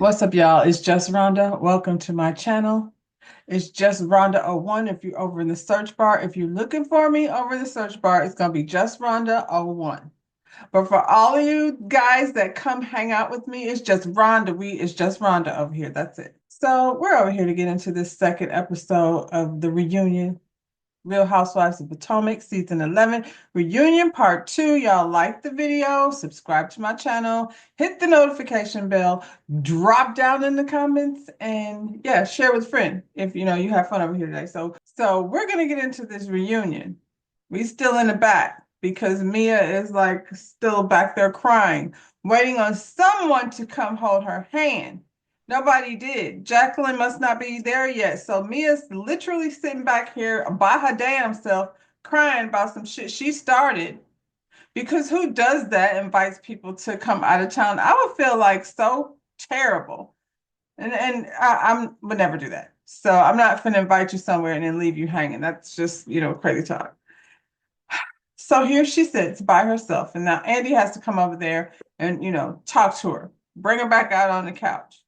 What's up, y'all? It's just Rhonda. Welcome to my channel. It's just Rhonda 01 if you're over in the search bar. If you're looking for me over the search bar, it's going to be just Rhonda 01. But for all of you guys that come hang out with me, it's just Rhonda. It's just Rhonda over here. That's it. So we're over here to get into this second episode of the reunion. Real Housewives of Potomac, season 11, reunion part 2. Y'all like the video, subscribe to my channel, hit the notification bell, drop down in the comments, and yeah, share with a friend if you have fun over here today. So we're gonna get into this reunion. We still in the back because Mia is like still back there crying, waiting on someone to come hold her hand. Nobody did. Jacqueline must not be there yet. So Mia's literally sitting back here by her damn self, crying about some shit she started. Because who does that, invites people to come out of town? I would feel like so terrible. And I would never do that. So I'm not going to invite you somewhere and then leave you hanging. That's just, crazy talk. So here she sits by herself. And now Andy has to come over there and, talk to her, bring her back out on the couch.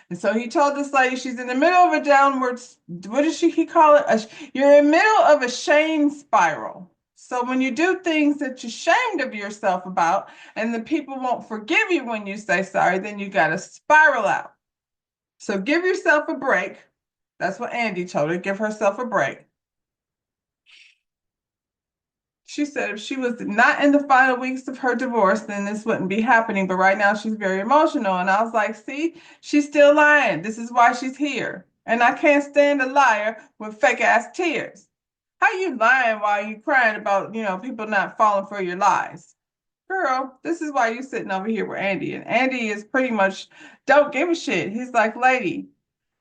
And so he told this lady she's in the middle of a downward, what does he call it? You're in the middle of a shame spiral. So when you do things that you're ashamed of yourself about, and the people won't forgive you when you say sorry, then you got to spiral out. So give yourself a break. That's what Andy told her, give herself a break. She said if she was not in the final weeks of her divorce, then this wouldn't be happening. But right now she's very emotional. And I was like, see, she's still lying. This is why she's here. And I can't stand a liar with fake ass tears. How you lying while you crying about, people not falling for your lies? Girl, this is why you sitting over here with Andy. And Andy is pretty much don't give a shit. He's like, lady,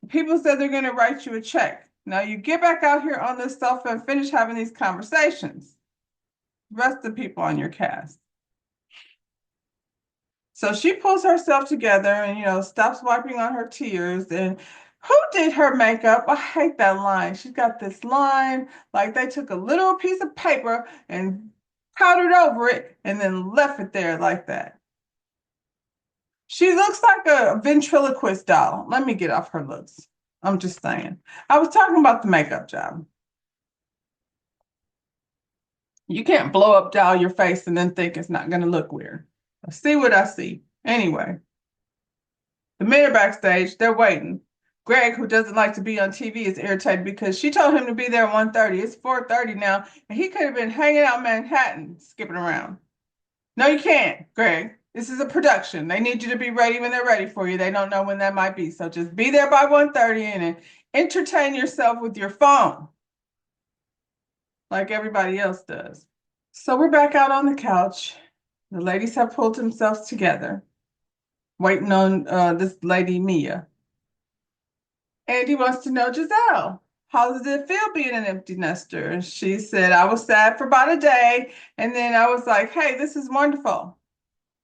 people said they're going to write you a check. Now you get back out here on this sofa and finish having these conversations. Rest the people on your cast. So she pulls herself together and, stops wiping on her tears. And who did her makeup? I hate that line. She's got this line like they took a little piece of paper and powdered over it and then left it there like that. She looks like a ventriloquist doll. Let me get off her looks. I'm just saying. I was talking about the makeup job. You can't blow up doll your face and then think it's not going to look weird. I see what I see. Anyway, the men are backstage. They're waiting. Greg, who doesn't like to be on TV, is irritated because she told him to be there at 1:30. It's 4:30 now, and he could have been hanging out in Manhattan, skipping around. No, you can't, Greg. This is a production. They need you to be ready when they're ready for you. They don't know when that might be. So just be there by 1:30 and entertain yourself with your phone like everybody else does. So we're back out on the couch. The ladies have pulled themselves together, waiting on this lady, Mia. Andy wants to know, Giselle, how does it feel being an empty nester? And she said, I was sad for about a day. And then I was like, hey, this is wonderful.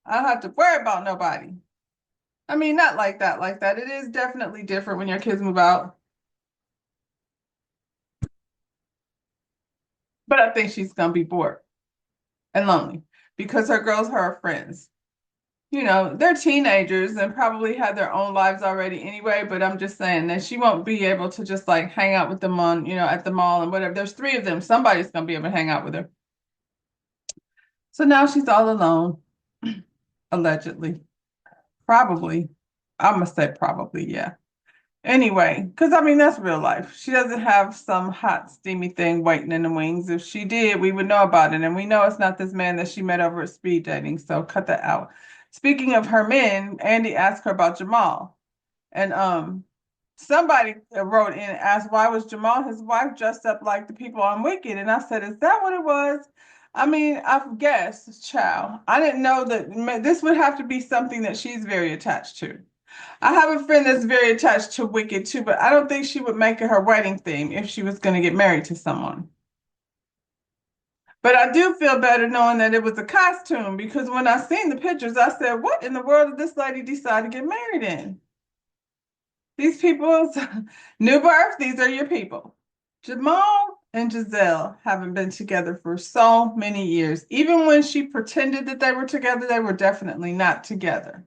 I don't have to worry about nobody. I mean, not like that, like that. It is definitely different when your kids move out. But I think she's going to be bored and lonely because her girls are her friends. They're teenagers and probably had their own lives already anyway, but I'm just saying that she won't be able to just like hang out with them on, at the mall and whatever. There's 3 of them. Somebody's going to be able to hang out with her. So now she's all alone, allegedly. Probably. I must say probably, yeah. Anyway, because I mean, that's real life. She doesn't have some hot, steamy thing waiting in the wings. If she did, we would know about it. And we know it's not this man that she met over at speed dating. So cut that out. Speaking of her men, Andy asked her about Jamal. And somebody wrote in and asked, why was Jamal, his wife, dressed up like the people on Wicked? And I said, is that what it was? I mean, I guess, child. I didn't know that this would have to be something that she's very attached to. I have a friend that's very attached to Wicked too, but I don't think she would make it her wedding theme if she was going to get married to someone. But I do feel better knowing that it was a costume because when I seen the pictures, I said, what in the world did this lady decide to get married in? These people's new birth, these are your people. Jamal and Giselle haven't been together for so many years. Even when she pretended that they were together, they were definitely not together.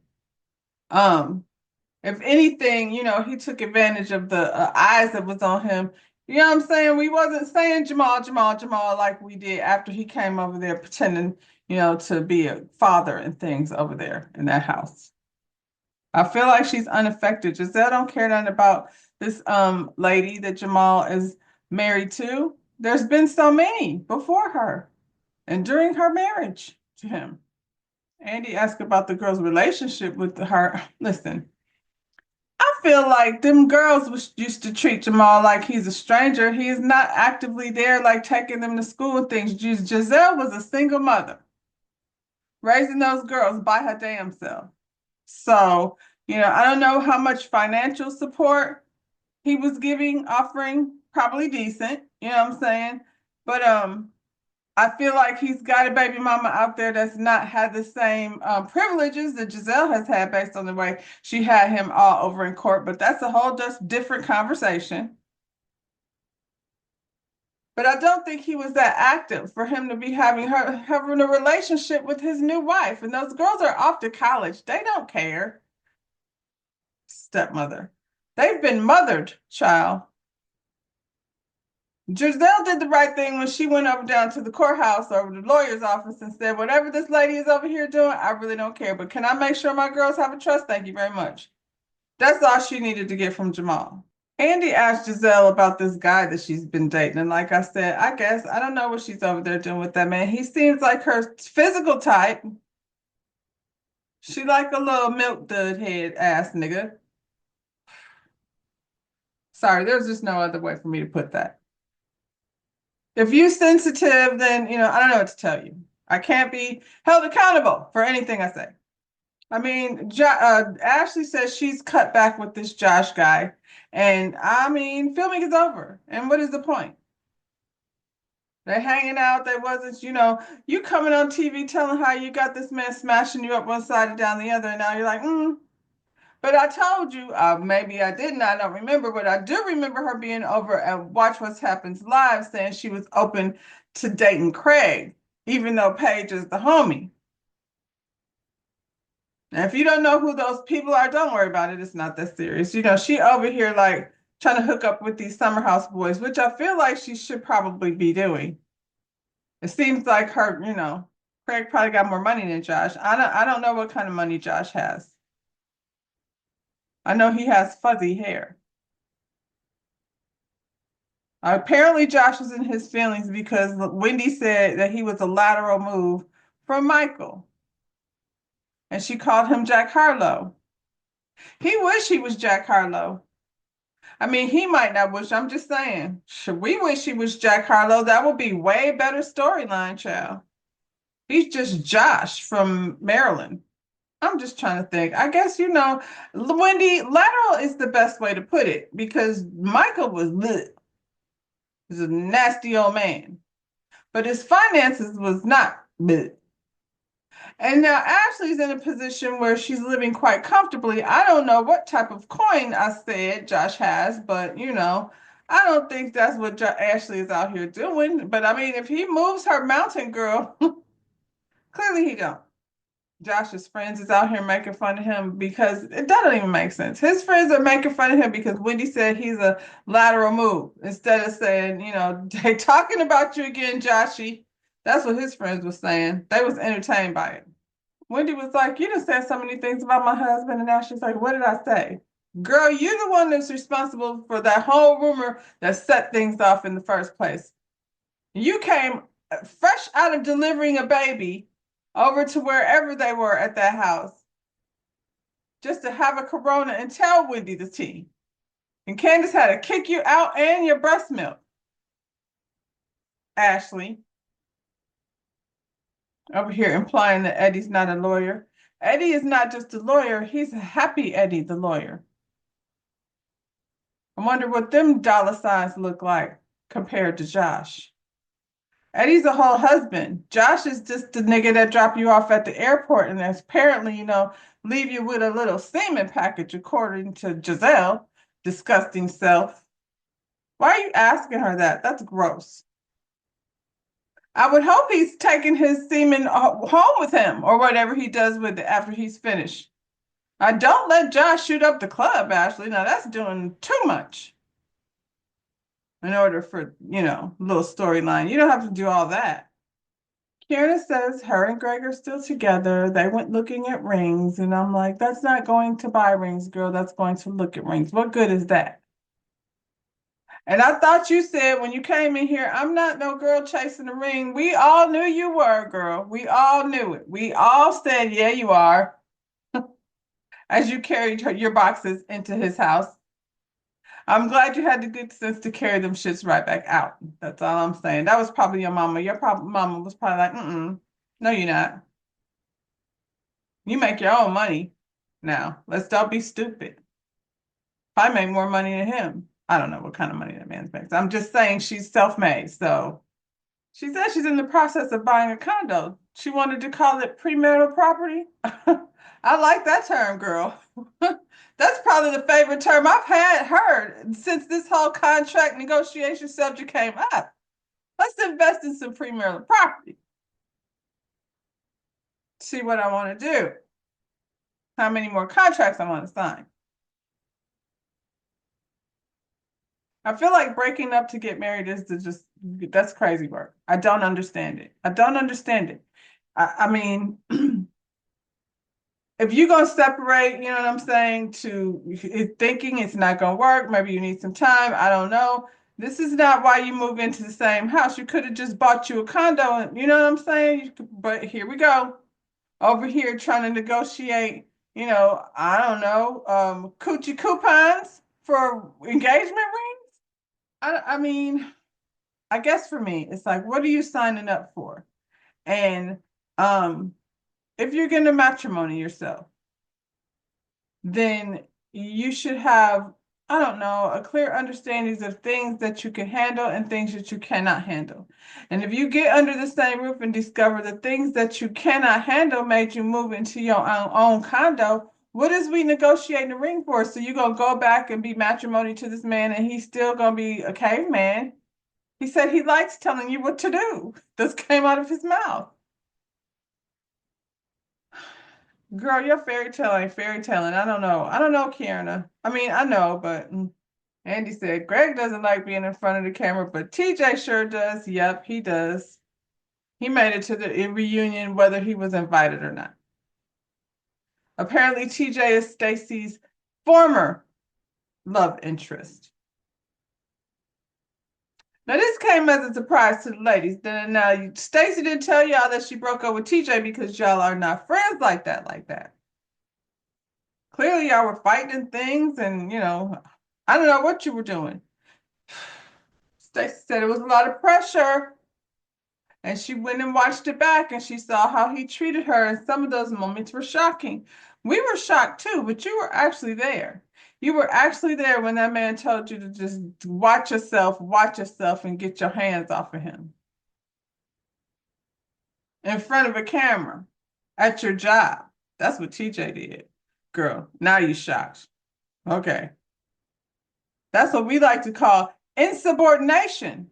If anything, he took advantage of the eyes that was on him. You know what I'm saying? We wasn't saying Jamal, Jamal, Jamal like we did after he came over there pretending, to be a father and things over there in that house. I feel like she's unaffected. Giselle don't care nothing about this lady that Jamal is married to. There's been so many before her and during her marriage to him. Andy asked about the girl's relationship with her. Listen, I feel like them girls used to treat Jamal like he's a stranger. He is not actively there, like taking them to school and things. Giselle was a single mother, raising those girls by her damn self. So, I don't know how much financial support he was offering, probably decent, you know what I'm saying? But I feel like he's got a baby mama out there that's not had the same privileges that Giselle has had based on the way she had him all over in court. But that's a whole just different conversation. But I don't think he was that active for him to be having a relationship with his new wife. And those girls are off to college. They don't care. Stepmother. They've been mothered, child. Giselle did the right thing when she went over down to the courthouse or the lawyer's office and said, whatever this lady is over here doing, I really don't care. But can I make sure my girls have a trust? Thank you very much. That's all she needed to get from Jamal. Andy asked Giselle about this guy that she's been dating. And like I said, I don't know what she's over there doing with that man. He seems like her physical type. She like a little milk dud head ass nigga. Sorry, there's just no other way for me to put that. If you're sensitive, then, I don't know what to tell you. I can't be held accountable for anything I say. I mean, Ashley says she's cut back with this Josh guy. And I mean, filming is over. And what is the point? They're hanging out. They wasn't, you coming on TV telling how you got this man smashing you up one side and down the other. And now you're like, But I told you, maybe I didn't, I don't remember, but I do remember her being over at Watch What Happens Live saying she was open to dating Craig, even though Paige is the homie. And if you don't know who those people are, don't worry about it. It's not that serious. She over here like trying to hook up with these summer house boys, which I feel like she should probably be doing. It seems like her, Craig probably got more money than Josh. I don't know what kind of money Josh has. I know he has fuzzy hair. Apparently, Josh was in his feelings because Wendy said that he was a lateral move from Michael. And she called him Jack Harlow. He wish he was Jack Harlow. I mean, he might not wish. I'm just saying. Should we wish he was Jack Harlow? That would be way better storyline, child. He's just Josh from Maryland. I'm just trying to think. I guess, Wendy, lateral is the best way to put it because Michael was lit. He's a nasty old man. But his finances was not lit. And now Ashley's in a position where she's living quite comfortably. I don't know what type of coin I said Josh has, but I don't think that's what Ashley is out here doing. But I mean, if he moves her mountain girl, clearly he don't. Josh's friends is out here making fun of him because it doesn't even make sense. His friends are making fun of him because Wendy said he's a lateral move instead of saying, they talking about you again, Joshy. That's what his friends were saying. They was entertained by it. Wendy was like, you done said so many things about my husband, and Ashley's like, what did I say? Girl, you're the one that's responsible for that whole rumor that set things off in the first place. You came fresh out of delivering a baby over to wherever they were at that house just to have a corona and tell Wendy the tea. And Candace had to kick you out and your breast milk. Ashley. Over here implying that Eddie's not a lawyer. Eddie is not just a lawyer, he's a happy Eddie, the lawyer. I wonder what them dollar signs look like compared to Josh. Eddie's a whole husband. Josh is just the nigga that drop you off at the airport and apparently, leave you with a little semen package, according to Giselle. Disgusting self. Why are you asking her that? That's gross. I would hope he's taking his semen home with him or whatever he does with it after he's finished. I don't let Josh shoot up the club, Ashley. Now that's doing too much in order for, a little storyline. You don't have to do all that. Kierna says her and Greg are still together. They went looking at rings, and I'm like, that's not going to buy rings, girl. That's going to look at rings. What good is that? And I thought you said when you came in here, I'm not no girl chasing the ring. We all knew you were, girl. We all knew it. We all said, yeah, you are, as you carried your boxes into his house. I'm glad you had the good sense to carry them shits right back out. That's all I'm saying. That was probably your mama. Your mama was probably like, no, you're not. You make your own money now. Let's don't be stupid. I make more money than him. I don't know what kind of money that man makes. I'm just saying she's self-made. So she said she's in the process of buying a condo. She wanted to call it premarital property. I like that term, girl. That's probably the favorite term I've had heard since this whole contract negotiation subject came up. Let's invest in some premarital property. See what I want to do. How many more contracts I want to sign. I feel like breaking up to get married is that's crazy work. I don't understand it. I don't understand it. I mean, if you're gonna separate, you know what I'm saying, to thinking it's not gonna work, maybe you need some time. I don't know. This is not why you move into the same house. You could have just bought you a condo, and you know what I'm saying. But here we go, over here trying to negotiate. I don't know, coochie coupons for engagement rings. I mean, I guess for me, it's like, what are you signing up for? And if you're getting a matrimony yourself, then you should have, I don't know, a clear understanding of things that you can handle and things that you cannot handle. And if you get under the same roof and discover the things that you cannot handle made you move into your own condo, what is we negotiating the ring for? So you're gonna go back and be matrimony to this man and he's still gonna be a caveman. He said he likes telling you what to do. This came out of his mouth. Girl, your fairy tale ain't fairy tale. And I don't know. I don't know, Kierna. I mean, I know, but Andy said Greg doesn't like being in front of the camera, but TJ sure does. Yep, he does. He made it to the reunion whether he was invited or not. Apparently, TJ is Stacy's former love interest. Now, this came as a surprise to the ladies. Now, Stacy didn't tell y'all that she broke up with TJ because y'all are not friends like that. Clearly, y'all were fighting things and, I don't know what you were doing. Stacy said it was a lot of pressure. And she went and watched it back and she saw how he treated her. And some of those moments were shocking. We were shocked too, but you were actually there. You were actually there when that man told you to just watch yourself, and get your hands off of him in front of a camera at your job. That's what TJ did. Girl, now you shocked. Okay. That's what we like to call insubordination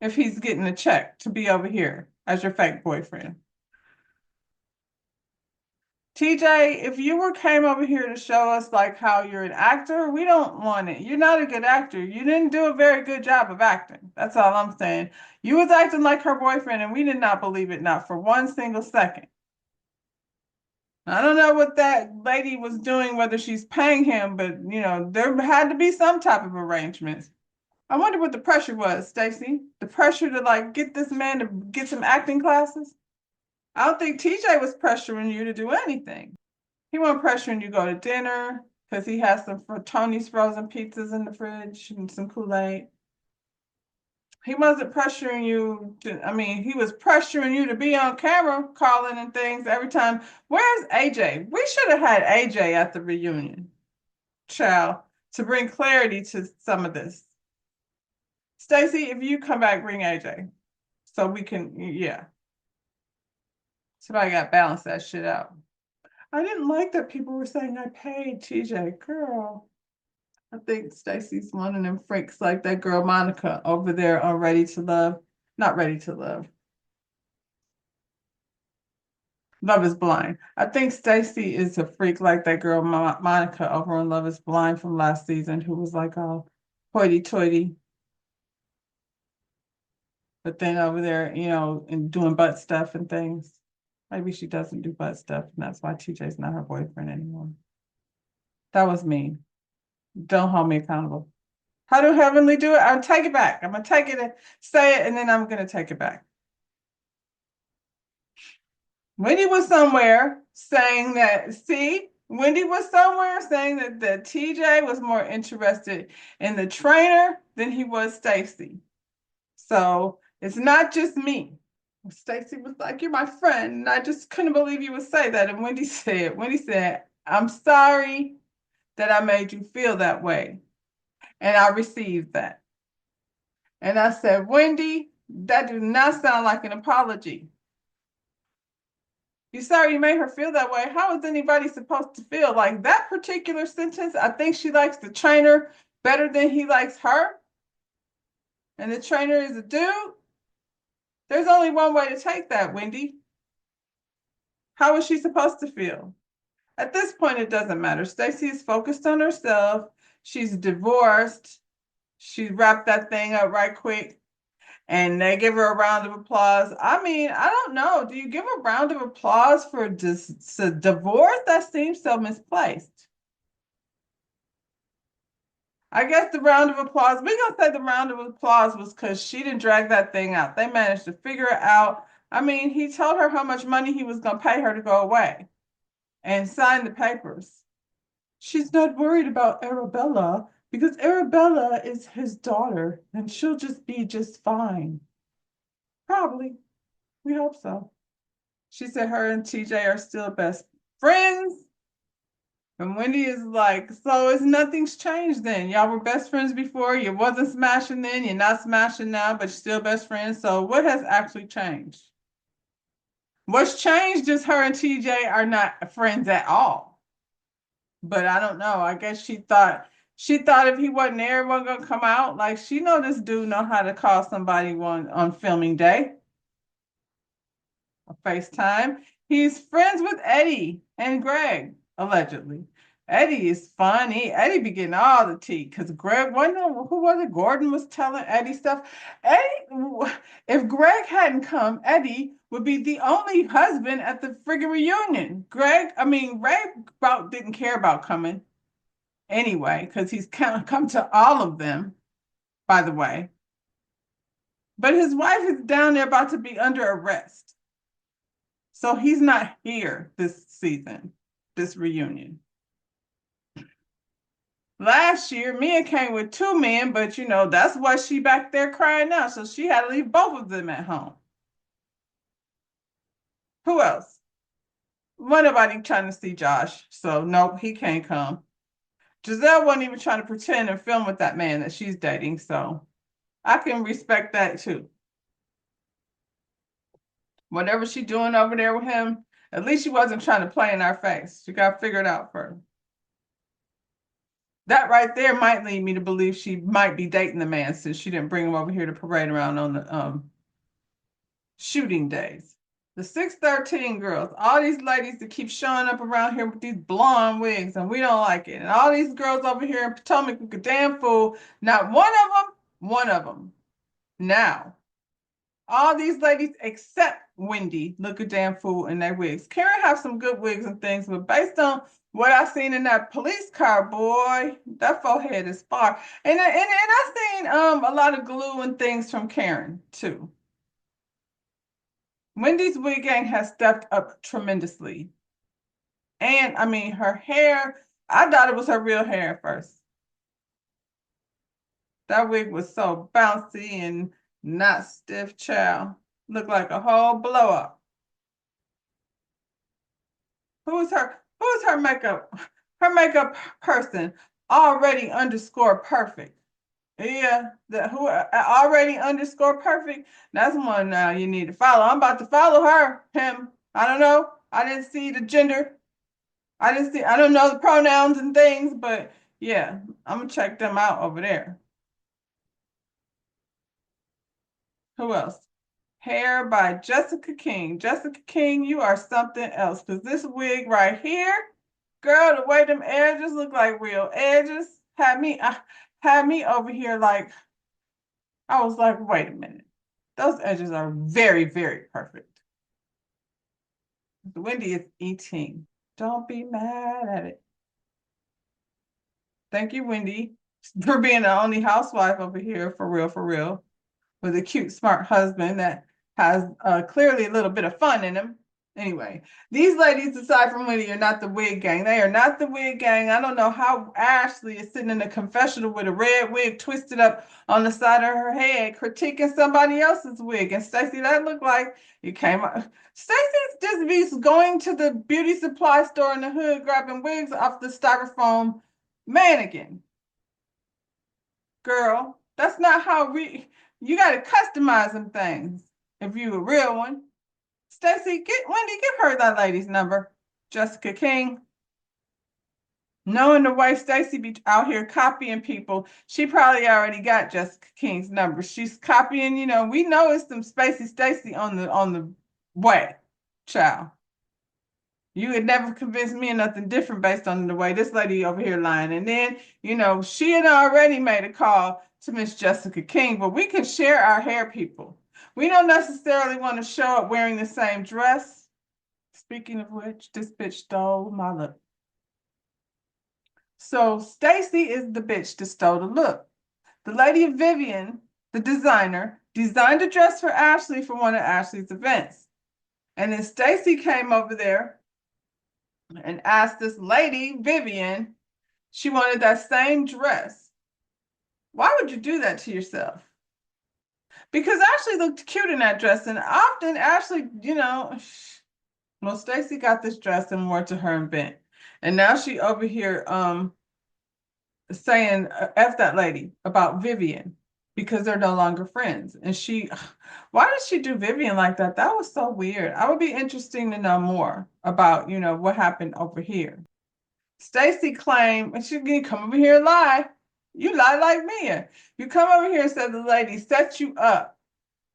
if he's getting a check to be over here as your fake boyfriend. TJ, if you came over here to show us like how you're an actor, we don't want it. You're not a good actor. You didn't do a very good job of acting. That's all I'm saying. You was acting like her boyfriend, and we did not believe it, not for one single second. I don't know what that lady was doing, whether she's paying him, but there had to be some type of arrangements. I wonder what the pressure was, Stacey. The pressure to like get this man to get some acting classes. I don't think TJ was pressuring you to do anything. He wasn't pressuring you to go to dinner because he has some for Tony's frozen pizzas in the fridge and some Kool-Aid. He wasn't pressuring you he was pressuring you to be on camera calling and things every time. Where's AJ? We should have had AJ at the reunion, child, to bring clarity to some of this. Stacey, if you come back, bring AJ so we can, yeah. Somebody got to balance that shit out. I didn't like that people were saying I paid TJ. Girl, I think Stacey's one of them freaks like that girl Monica over there on Ready to Love. Not Ready to Love. Love is Blind. I think Stacy is a freak like that girl Monica over on Love is Blind from last season, who was like all hoity-toity, but then over there, and doing butt stuff and things. Maybe she doesn't do butt stuff, and that's why TJ's not her boyfriend anymore. That was mean. Don't hold me accountable. How do Heavenly do it? I'll take it back. I'm gonna take it and say it, and then I'm gonna take it back. Wendy was somewhere saying that, see, Wendy was somewhere saying that TJ was more interested in the trainer than he was Stacy. So it's not just me. Stacy was like, "You're my friend." And I just couldn't believe you would say that. And Wendy said, "I'm sorry that I made you feel that way." And I received that. And I said, "Wendy, that does not sound like an apology. You sorry you made her feel that way. How is anybody supposed to feel like that particular sentence? I think she likes the trainer better than he likes her. And the trainer is a dude. There's only one way to take that, Wendy. How is she supposed to feel?" At this point, it doesn't matter. Stacey is focused on herself. She's divorced. She wrapped that thing up right quick. And they give her a round of applause. I mean, I don't know. Do you give a round of applause for divorce? That seems so misplaced. I guess the round of applause, we're going to say the round of applause was because she didn't drag that thing out. They managed to figure it out. I mean, he told her how much money he was going to pay her to go away and sign the papers. She's not worried about Arabella because Arabella is his daughter and she'll just be just fine. Probably. We hope so. She said her and TJ are still best friends. And Wendy is like, "So it's nothing's changed then. Y'all were best friends before. You wasn't smashing then. You're not smashing now, but you're still best friends. So what has actually changed?" What's changed is her and TJ are not friends at all. But I don't know. I guess she thought if he wasn't there, it wasn't gonna come out. Like she know this dude know how to call somebody one on filming day. FaceTime. He's friends with Eddie and Greg, allegedly. Eddie is funny. Eddie be getting all the tea because Greg, who was it? Gordon was telling Eddie stuff. Eddie, if Greg hadn't come, Eddie would be the only husband at the friggin' reunion. Ray about didn't care about coming anyway because he's come to all of them, by the way. But his wife is down there about to be under arrest. So he's not here this season, this reunion. Last year, Mia came with two men, but that's why she back there crying now. So she had to leave both of them at home. Who else? Well, nobody trying to see Josh. So nope, he can't come. Giselle wasn't even trying to pretend and film with that man that she's dating. So I can respect that too. Whatever she doing over there with him, at least she wasn't trying to play in our face. She got figured out first. That right there might lead me to believe she might be dating the man since she didn't bring him over here to parade around on the shooting days. The 613 girls, all these ladies that keep showing up around here with these blonde wigs, and we don't like it. And all these girls over here in Ptomac look a damn fool. Not one of them. Now, all these ladies except Wendy look a damn fool in their wigs. Karen have some good wigs and things, but based on what I seen in that police car, boy, that forehead is far. And I seen a lot of glue and things from Karen too. Wendy's wig gang has stepped up tremendously. And I mean her hair, I thought it was her real hair at first. That wig was so bouncy and not stiff, child. Looked like a whole blow up. Who's her makeup? Her makeup person already underscore perfect. Yeah, who already underscore perfect. That's one now you need to follow. I'm about to follow him. I don't know. I didn't see the gender. I don't know the pronouns and things, but yeah, I'm gonna check them out over there. Who else? Hair by Jessica King. Jessica King, you are something else. Because this wig right here, girl, the way them edges look like real edges, had me over here like, I was like, wait a minute. Those edges are very, very perfect. Wendy is eating. Don't be mad at it. Thank you, Wendy, for being the only housewife over here, for real, with a cute, smart husband that has clearly a little bit of fun in him. Anyway, these ladies, aside from Wendy, are not the wig gang. They are not the wig gang. I don't know how Ashley is sitting in the confessional with a red wig twisted up on the side of her head, critiquing somebody else's wig. And Stacey, that looked like you came up. Stacey's just be going to the beauty supply store in the hood, grabbing wigs off the styrofoam mannequin. Girl, that's not how you got to customize them things if you a real one. Stacey, Wendy, give her that lady's number. Jessica King. Knowing the way Stacey be out here copying people, she probably already got Jessica King's number. She's copying, we know it's some Spacey Stacey on the way, child. You would never convince me of nothing different based on the way this lady over here lying. And then, she had already made a call to Miss Jessica King, but we can share our hair, people. We don't necessarily want to show up wearing the same dress. Speaking of which, this bitch stole my look. So Stacey is the bitch that stole the look. The lady Vivian, the designer, designed a dress for Ashley for one of Ashley's events. And then Stacey came over there and asked this lady, Vivian, she wanted that same dress. Why would you do that to yourself? Because Ashley looked cute in that dress, and often Ashley, well, Stacey got this dress and wore it to her event. And now she over here saying F that lady about Vivian because they're no longer friends. And why did she do Vivian like that? That was so weird. I would be interesting to know more about, what happened over here. Stacey claimed, and she can come over here and lie. You lie like me. You come over here and said the lady set you up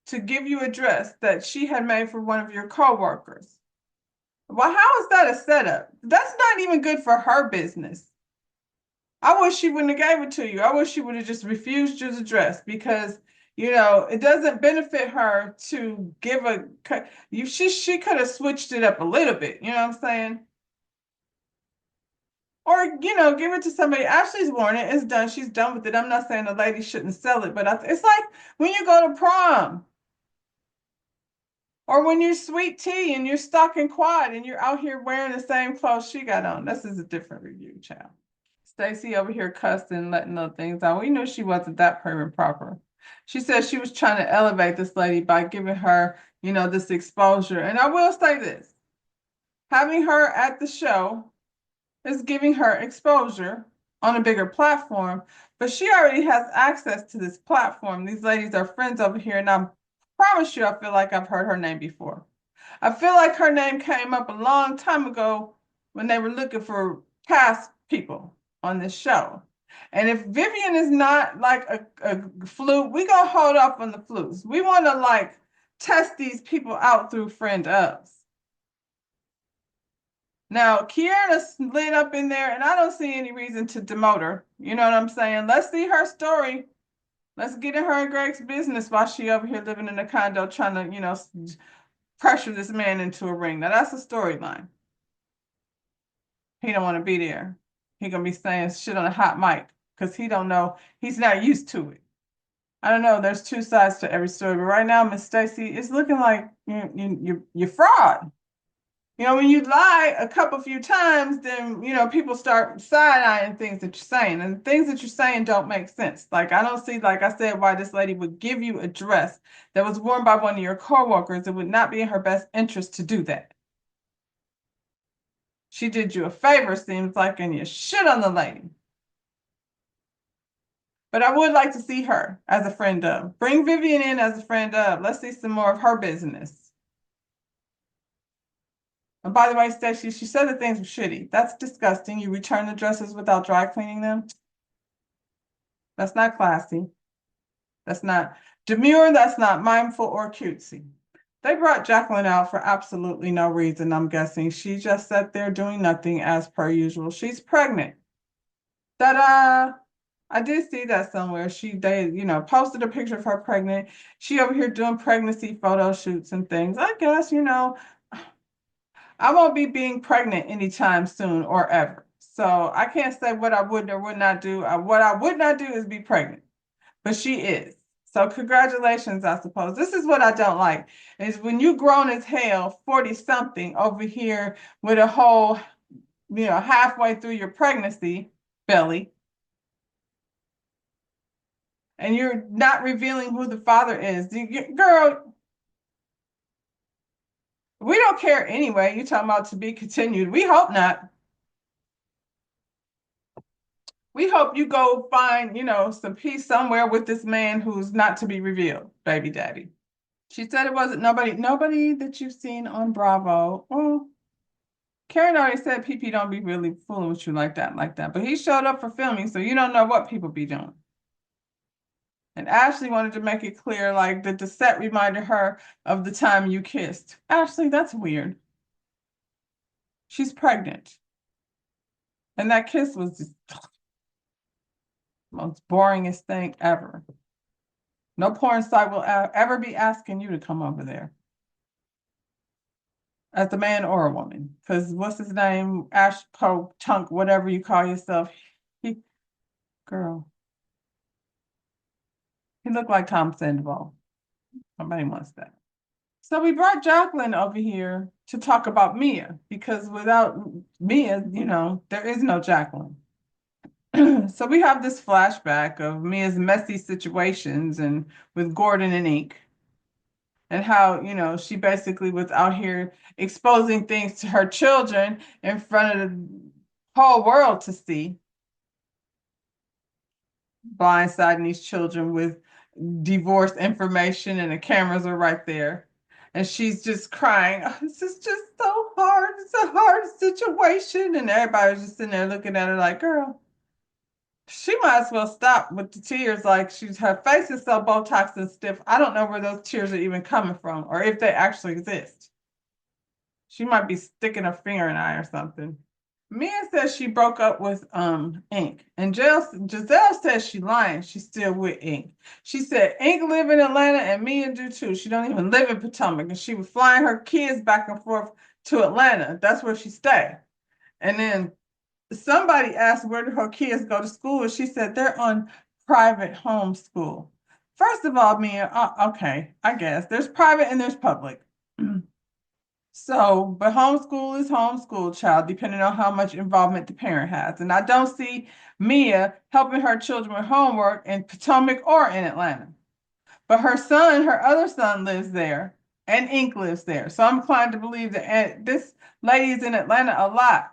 to give you a dress that she had made for one of your coworkers. Well, how is that a setup? That's not even good for her business. I wish she wouldn't have gave it to you. I wish she would have just refused you the dress because, it doesn't benefit her to give she could have switched it up a little bit. You know what I'm saying? Or, give it to somebody. Ashley's worn it. It's done. She's done with it. I'm not saying the lady shouldn't sell it, but it's like when you go to prom or when you're sweet tea and you're stuck in quad and you're out here wearing the same clothes she got on. This is a different review, child. Stacey over here cussing, letting those things out. We knew she wasn't that prim and proper. She said she was trying to elevate this lady by giving her, this exposure. And I will say this, having her at the show is giving her exposure on a bigger platform, but she already has access to this platform. These ladies are friends over here, and I promise you, I feel like I've heard her name before. I feel like her name came up a long time ago when they were looking for cast people on this show. And if Vivian is not like a fluke, we gonna hold up on the flukes. We want to test these people out through friend ups. Now, Kiana slid up in there, and I don't see any reason to demote her. You know what I'm saying? Let's see her story. Let's get in her and Greg's business while she over here living in a condo trying to, pressure this man into a ring. Now, that's a storyline. He don't want to be there. He going to be saying shit on a hot mic because he don't know. He's not used to it. I don't know. There's two sides to every story. But right now, Miss Stacey, it's looking like you're fraud. When you lie a few times, then, people start side-eyeing things that you're saying. And things that you're saying don't make sense. I don't see, like I said, why this lady would give you a dress that was worn by one of your coworkers. It would not be in her best interest to do that. She did you a favor, seems like, and you shit on the lady. But I would like to see her as a friend of. Bring Vivian in as a friend of. Let's see some more of her business. And by the way, Stacey, she said the things were shitty. That's disgusting. You return the dresses without dry cleaning them. That's not classy. That's not demure. That's not mindful or cutesy. They brought Jacqueline out for absolutely no reason, I'm guessing. She just sat there doing nothing as per usual. She's pregnant. Ta-da! I did see that somewhere. They posted a picture of her pregnant. She over here doing pregnancy photo shoots and things. I guess, I won't be being pregnant anytime soon or ever. So I can't say what I would or would not do. What I would not do is be pregnant, but she is. So congratulations, I suppose. This is what I don't like, is when you grown as hell, 40 something over here with a whole, halfway through your pregnancy belly, and you're not revealing who the father is. Girl, we don't care anyway. You're talking about to be continued. We hope not. We hope you go find, some peace somewhere with this man who's not to be revealed, baby daddy. She said it wasn't nobody that you've seen on Bravo. Well, Karen already said PP don't be really fooling with you like that. But he showed up for filming, so you don't know what people be doing. And Ashley wanted to make it clear, like, that the set reminded her of the time you kissed. Ashley, that's weird. She's pregnant. And that kiss was just the most boringest thing ever. No porn site will ever be asking you to come over there as a man or a woman. Because what's his name? Ash Pope, Chunk, whatever you call yourself. He, girl, he looked like Tom Sandoval. Nobody wants that. So we brought Jacqueline over here to talk about Mia, because without Mia, there is no Jacqueline. So we have this flashback of Mia's messy situations and with Gordon and Ink, and how, she basically was out here exposing things to her children in front of the whole world to see, blindsiding these children with divorce information, and the cameras are right there. And she's just crying, oh, this is just so hard. It's a hard situation. And everybody was just sitting there looking at her like, girl, she might as well stop with the tears. Like, her face is so Botox and stiff. I don't know where those tears are even coming from, or if they actually exist. She might be sticking her finger in an eye or something. Mia says she broke up with Ink, and Giselle says she lying. She's still with Ink. She said Ink live in Atlanta and Mia do too. She don't even live in Potomac, and she was flying her kids back and forth to Atlanta. That's where she stayed. And then somebody asked where do her kids go to school, and she said they're on private homeschool. First of all, Mia, okay, I guess there's private and there's public. So, but homeschool is homeschool, child, depending on how much involvement the parent has. And I don't see Mia helping her children with homework in Potomac or in Atlanta. But her other son lives there, and Ink lives there. So I'm inclined to believe that this lady is in Atlanta a lot.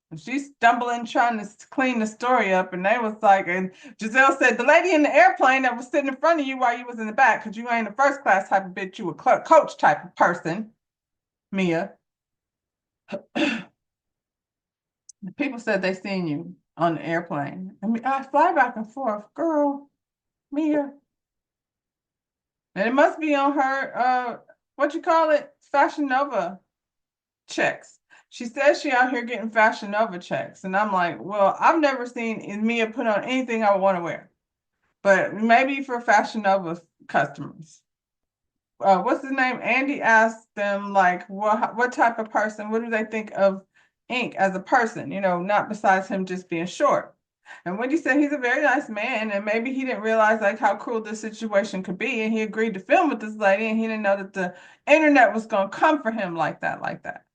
And she's stumbling, trying to clean the story up. And they was like, and Giselle said, the lady in the airplane that was sitting in front of you while you was in the back, because you ain't a first class type of bitch, you a coach type of person, Mia. People said they seen you on the airplane. I mean, I fly back and forth, girl, Mia. And it must be on her, what you call it, Fashion Nova checks. She says she out here getting Fashion Nova checks. And I'm like, well, I've never seen Mia put on anything I would want to wear. But maybe for Fashion Nova customers. What's his name? Andy asked them, like, what type of person, what do they think of Ink as a person, not besides him just being short. And Wendy said he's a very nice man, and maybe he didn't realize like how cruel this situation could be, and he agreed to film with this lady, and he didn't know that the internet was going to come for him like that, like that.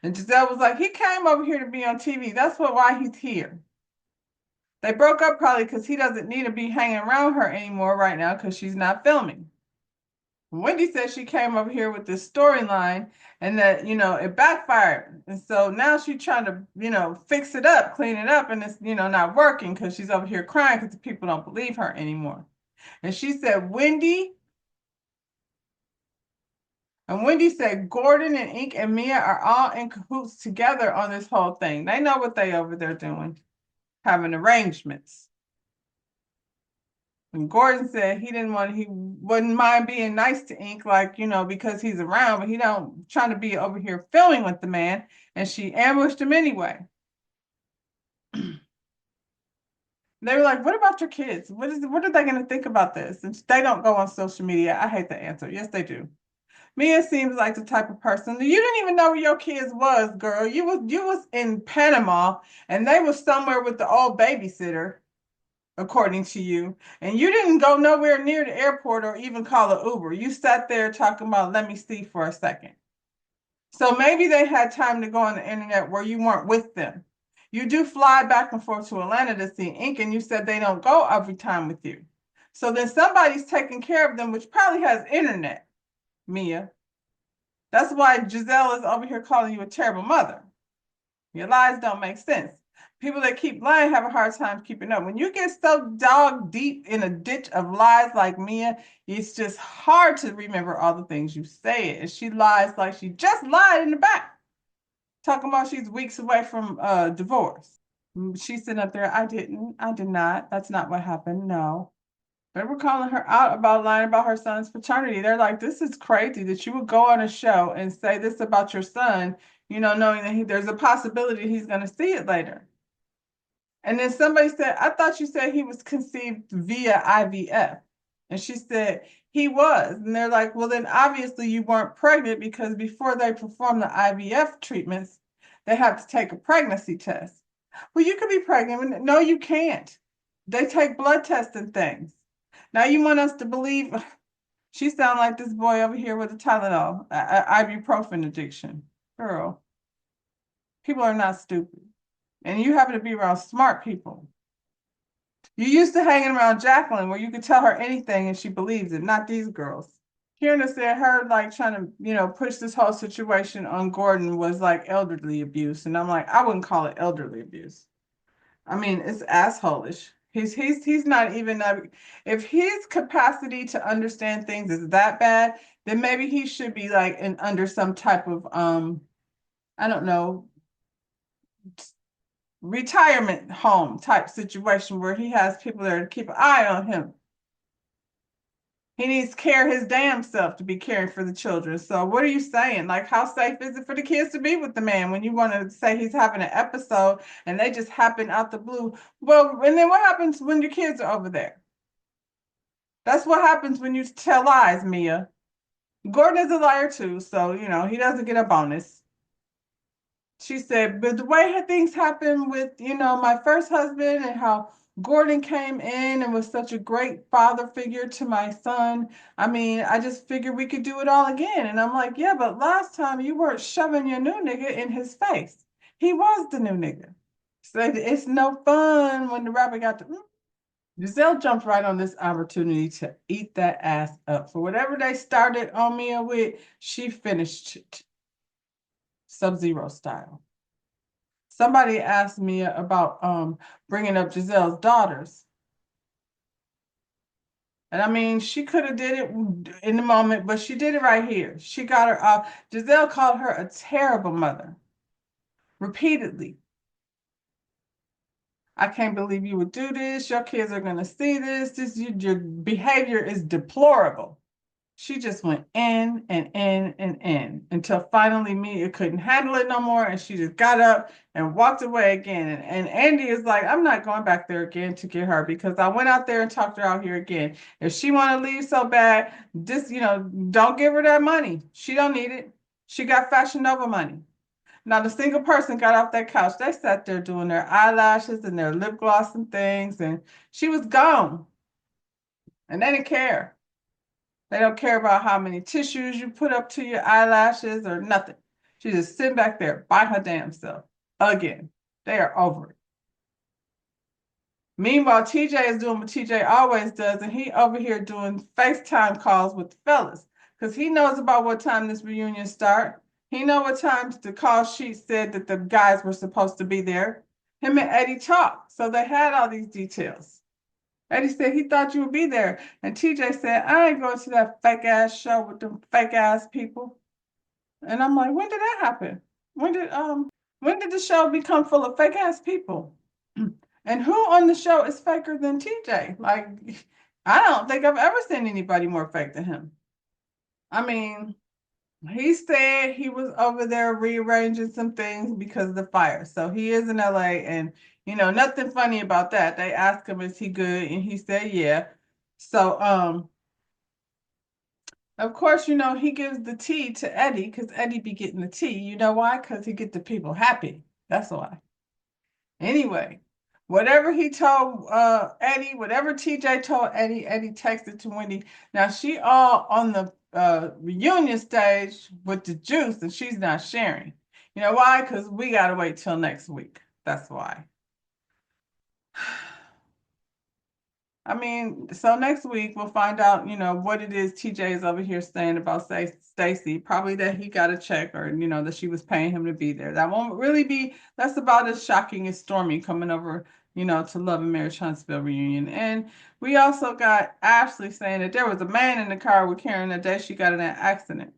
And Giselle was like, he came over here to be on TV. That's why he's here. They broke up probably because he doesn't need to be hanging around her anymore right now because she's not filming. Wendy said she came over here with this storyline and that, it backfired. And so now she's trying to, fix it up, clean it up, and it's, not working because she's over here crying because the people don't believe her anymore. And she said, Wendy said Gordon and Ink and Mia are all in cahoots together on this whole thing. They know what they over there doing, having arrangements. And Gordon said he wouldn't mind being nice to Ink, like, because he's around, but he don't trying to be over here filming with the man. And she ambushed him anyway. They were like, what about your kids? What are they going to think about this? And they don't go on social media. I hate the answer. Yes, they do. Mia seems like the type of person you didn't even know where your kids was, girl. You was in Panama and they was somewhere with the old babysitter, according to you. And you didn't go nowhere near the airport or even call an Uber. You sat there talking about let me see for a second. So maybe they had time to go on the internet where you weren't with them. You do fly back and forth to Atlanta to see Ink, and you said they don't go every time with you. So then somebody's taking care of them, which probably has internet, Mia. That's why Giselle is over here calling you a terrible mother. Your lies don't make sense. People that keep lying have a hard time keeping up. When you get so dog deep in a ditch of lies like Mia, it's just hard to remember all the things you say. And she lies like she just lied in the back, talking about she's weeks away from divorce. She's sitting up there, I did not. That's not what happened. No. They were calling her out about lying about her son's paternity. They're like, this is crazy that you would go on a show and say this about your son, knowing that there's a possibility he's going to see it later. And then somebody said, I thought you said he was conceived via IVF. And she said, he was. And they're like, well, then obviously you weren't pregnant because before they perform the IVF treatments, they have to take a pregnancy test. Well, you could be pregnant. No, you can't. They take blood tests and things. Now you want us to believe she sound like this boy over here with the Tylenol, ibuprofen addiction. Girl, people are not stupid. And you happen to be around smart people. You used to hanging around Jacqueline where you could tell her anything and she believes it, not these girls. Kierna said her like trying to, push this whole situation on Gordon was like elderly abuse. And I'm like, I wouldn't call it elderly abuse. I mean, it's assholish. He's not even if his capacity to understand things is that bad, then maybe he should be like under some type of I don't know, retirement home type situation where he has people there to keep an eye on him. He needs to care his damn self to be caring for the children. So what are you saying? Like, how safe is it for the kids to be with the man when you want to say he's having an episode and they just happen out the blue? Well, and then what happens when your kids are over there? That's what happens when you tell lies, Mia. Gordon is a liar too, so, he doesn't get a bonus. She said, but the way things happened with, my first husband and how Gordon came in and was such a great father figure to my son. I mean, I just figured we could do it all again. And I'm like, yeah, but last time you weren't shoving your new nigga in his face. He was the new nigga. So it's no fun when the rapper got to. Giselle jumped right on this opportunity to eat that ass up. For whatever they started on me with, she finished it. Sub-Zero style. Somebody asked me about bringing up Giselle's daughters. And I mean, she could have did it in the moment, but she did it right here. She got her off. Giselle called her a terrible mother. Repeatedly. I can't believe you would do this. Your kids are going to see this. Your behavior is deplorable. She just went in and in and in until finally Mia couldn't handle it no more. And she just got up and walked away again. And Andy is like, I'm not going back there again to get her because I went out there and talked her out here again. If she want to leave so bad, just, don't give her that money. She don't need it. She got Fashion Nova money. Not a single person got off that couch. They sat there doing their eyelashes and their lip gloss and things. And she was gone. And they didn't care. They don't care about how many tissues you put up to your eyelashes or nothing. She's just sitting back there by her damn self. Again, they are over it. Meanwhile, TJ is doing what TJ always does, and he over here doing FaceTime calls with the fellas because he knows about what time this reunion start. He know what time the call sheet said that the guys were supposed to be there. Him and Eddie talked, so they had all these details. Eddie said he thought you would be there. And TJ said, I ain't going to that fake ass show with them fake ass people. And I'm like, when did that happen? When did the show become full of fake ass people? And who on the show is faker than TJ? Like, I don't think I've ever seen anybody more fake than him. I mean, he said he was over there rearranging some things because of the fire. So he is in LA, and nothing funny about that. They asked him, is he good? And he said, yeah. So of course, he gives the tea to Eddie because Eddie be getting the tea. You know why? Because he get the people happy. That's why. Anyway, whatever he told Eddie, whatever TJ told Eddie, Eddie texted to Wendy. Now she all on the reunion stage with the juice, and she's not sharing. You know why? Because we gotta wait till next week. That's why. I mean, so next week we'll find out, what it is TJ is over here saying about Stacy. Probably that he got a check, or that she was paying him to be there. That won't really be. That's about as shocking as Stormy coming over, to Love and Marriage Huntsville reunion. And we also got Ashley saying that there was a man in the car with Karen the day she got in that accident.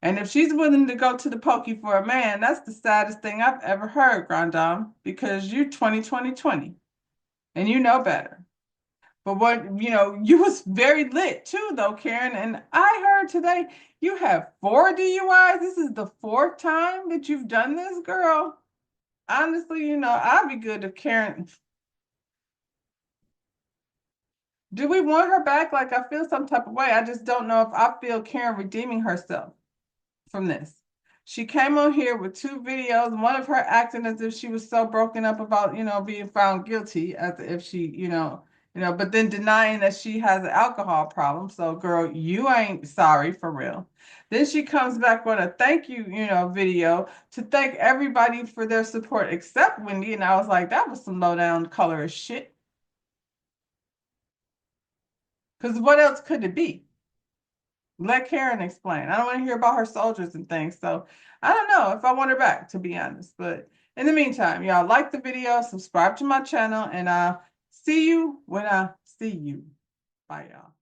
And if she's willing to go to the pokey for a man, that's the saddest thing I've ever heard, Grand Dame, because you're 20, and you know better. But you was very lit too, though, Karen. And I heard today you have 4 DUIs. This is the 4th time that you've done this, girl. Honestly, I'd be good if Karen. Do we want her back? Like, I feel some type of way. I just don't know if I feel Karen redeeming herself from this. She came on here with 2 videos, one of her acting as if she was so broken up about, being found guilty, as if she, but then denying that she has an alcohol problem. So, girl, you ain't sorry for real. Then she comes back with a thank you, video to thank everybody for their support except Wendy. And I was like, that was some low down colorist shit. Because what else could it be? Let Karen explain. I don't want to hear about her soldiers and things. So I don't know if I want her back, to be honest. But in the meantime, y'all like the video, subscribe to my channel, and I'll see you when I see you. Bye, y'all.